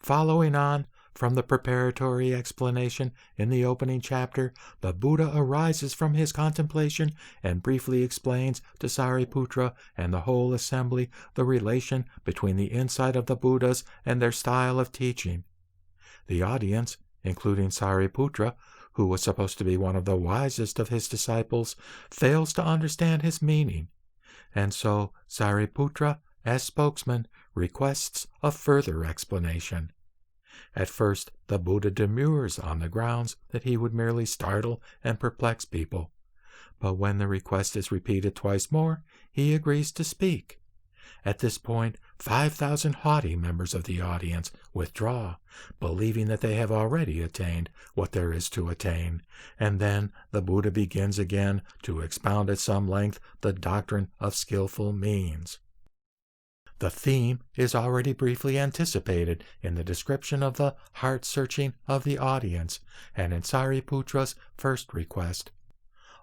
Following on from the preparatory explanation in the opening chapter, the Buddha arises from his contemplation and briefly explains to Sariputra and the whole assembly the relation between the insight of the Buddhas and their style of teaching. The audience, including Sariputra, who was supposed to be one of the wisest of his disciples, fails to understand his meaning, and so Sariputra, as spokesman, requests a further explanation. At first, the Buddha demurs on the grounds that he would merely startle and perplex people, but when the request is repeated twice more, he agrees to speak. At this point, 5,000 haughty members of the audience withdraw, believing that they have already attained what there is to attain, and then the Buddha begins again to expound at some length the doctrine of skillful means. The theme is already briefly anticipated in the description of the heart-searching of the audience and in Sariputra's first request,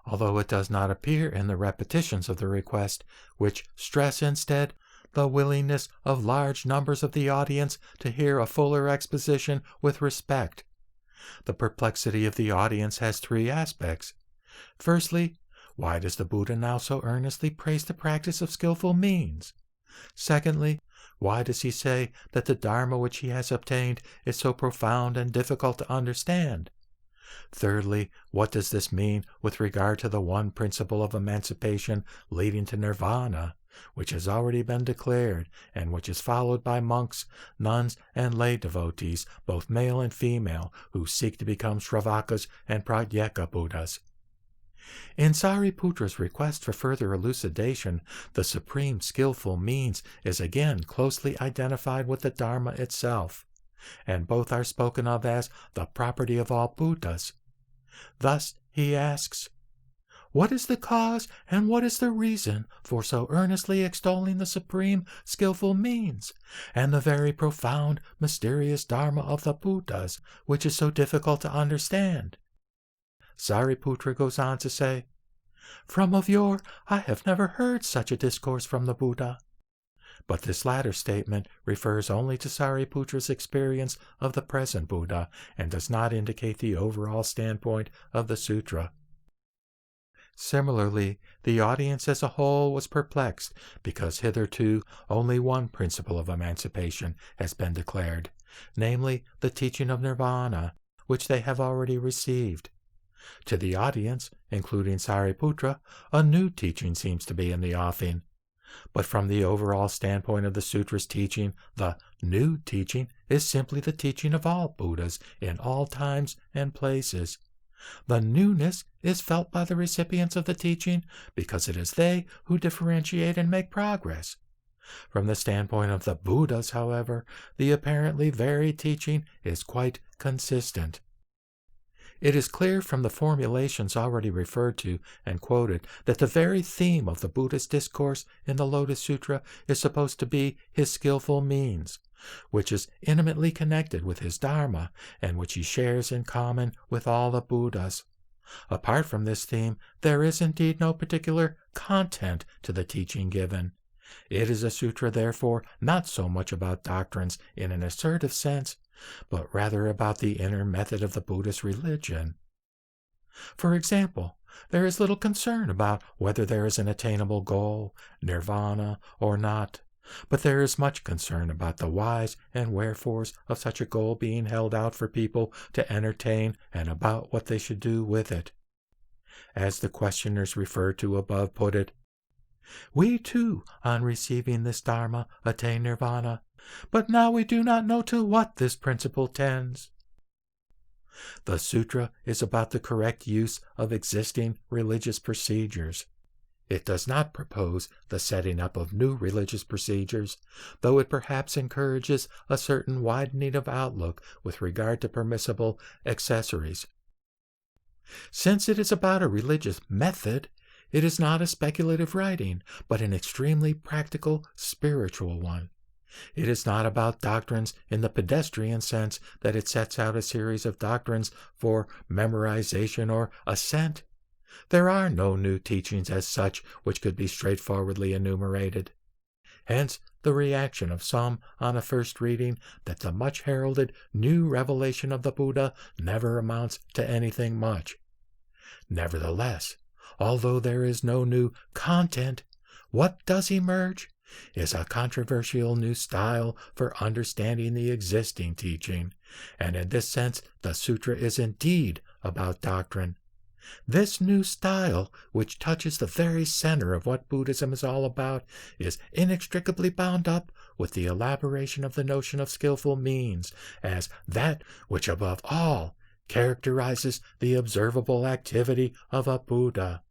although it does not appear in the repetitions of the request, which stress instead the willingness of large numbers of the audience to hear a fuller exposition with respect. The perplexity of the audience has three aspects. Firstly, why does the Buddha now so earnestly praise the practice of skillful means? Secondly, why does he say that the Dharma which he has obtained is so profound and difficult to understand? Thirdly, what does this mean with regard to the one principle of emancipation leading to nirvana, which has already been declared, and which is followed by monks, nuns, and lay devotees, both male and female, who seek to become Shravakas and Pratyeka Buddhas? In Sariputra's request for further elucidation, the supreme skillful means is again closely identified with the Dharma itself, and both are spoken of as the property of all Buddhas. Thus he asks, "What is the cause and what is the reason for so earnestly extolling the supreme skillful means, and the very profound, mysterious Dharma of the Buddhas, which is so difficult to understand?" Sariputra goes on to say, "From of yore I have never heard such a discourse from the Buddha." But this latter statement refers only to Sariputra's experience of the present Buddha and does not indicate the overall standpoint of the sutra. Similarly, the audience as a whole was perplexed because hitherto only one principle of emancipation has been declared, namely the teaching of nirvana, which they have already received. To the audience, including Sariputra, a new teaching seems to be in the offing. But from the overall standpoint of the sutra's teaching, the new teaching is simply the teaching of all Buddhas in all times and places. The newness is felt by the recipients of the teaching because it is they who differentiate and make progress. From the standpoint of the Buddhas, however, the apparently varied teaching is quite consistent. It is clear from the formulations already referred to and quoted that the very theme of the Buddha's discourse in the Lotus Sutra is supposed to be his skillful means, which is intimately connected with his Dharma and which he shares in common with all the Buddhas. Apart from this theme, there is indeed no particular content to the teaching given. It is a sutra, therefore, not so much about doctrines in an assertive sense, but rather about the inner method of the Buddhist religion. For example, there is little concern about whether there is an attainable goal, nirvana, or not, but there is much concern about the whys and wherefores of such a goal being held out for people to entertain and about what they should do with it. As the questioners referred to above put it, "We too, on receiving this Dharma, attain nirvana, but now we do not know to what this principle tends." The sutra is about the correct use of existing religious procedures. It does not propose the setting up of new religious procedures, though it perhaps encourages a certain widening of outlook with regard to permissible accessories. Since it is about a religious method, it is not a speculative writing, but an extremely practical, spiritual one. It is not about doctrines in the pedestrian sense that it sets out a series of doctrines for memorization or assent. There are no new teachings as such which could be straightforwardly enumerated. Hence the reaction of some on a first reading that the much heralded new revelation of the Buddha never amounts to anything much. Nevertheless, although there is no new content, what does emerge is a controversial new style for understanding the existing teaching, and in this sense the sutra is indeed about doctrine. This new style, which touches the very center of what Buddhism is all about, is inextricably bound up with the elaboration of the notion of skillful means as that which above all characterizes the observable activity of a Buddha.